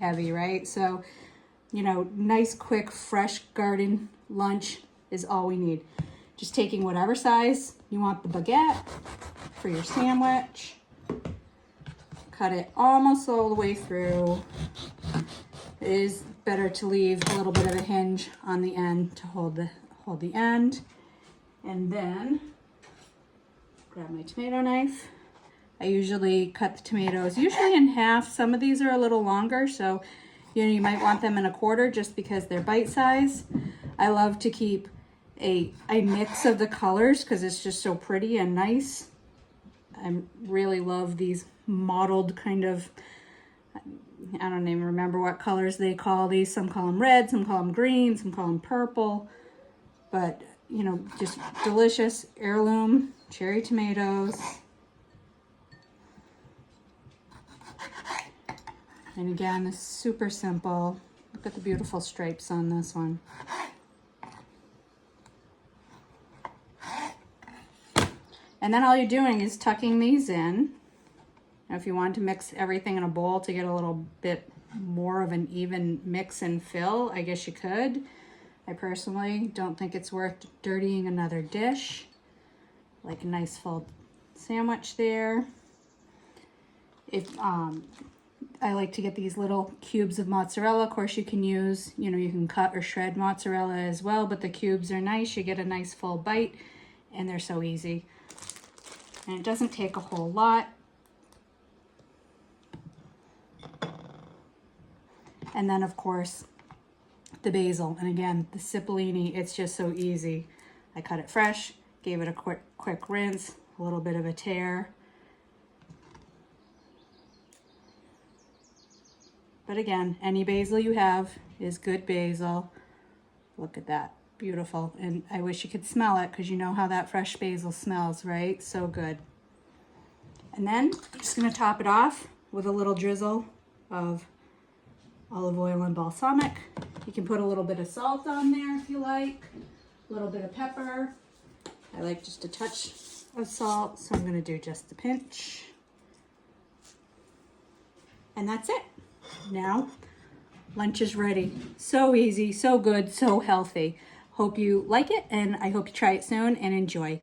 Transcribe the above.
heavy, right? So, you know, nice, quick, fresh garden lunch is all we need. Just taking whatever size you want the baguette for your sandwich. Cut it almost all the way through. It is better to leave a little bit of a hinge on the end to hold the end. And then grab my tomato knife. I usually cut the tomatoes usually in half. Some of these are a little longer, so you might want them in a quarter just because they're bite size. I love to keep a mix of the colors because it's just so pretty and nice. I really love these mottled kind of, I don't even remember what colors they call these. Some call them red, some call them green, some call them purple. But, you know, just delicious heirloom cherry tomatoes. And again, it's super simple. Look at the beautiful stripes on this one. And then all you're doing is tucking these in. Now, if you want to mix everything in a bowl to get a little bit more of an even mix and fill, I guess you could. I personally don't think it's worth dirtying another dish. Like a nice full sandwich there. If I like to get these little cubes of mozzarella. Of course, you can use, you know, you can cut or shred mozzarella as well, but the cubes are nice. You get a nice full bite, and they're so easy. And it doesn't take a whole lot. And then, of course, the basil. And again, the cipollini, it's just so easy. I cut it fresh, gave it a quick rinse, a little bit of a tear. But again, any basil you have is good basil. Look at that, beautiful. And I wish you could smell it because you know how that fresh basil smells, right? So good. And then I'm just gonna top it off with a little drizzle of olive oil and balsamic. You can put a little bit of salt on there if you like, a little bit of pepper. I like just a touch of salt, so I'm gonna do just a pinch. And that's it. Now, lunch is ready. So easy, so good, so healthy. Hope you like it, and I hope you try it soon and enjoy.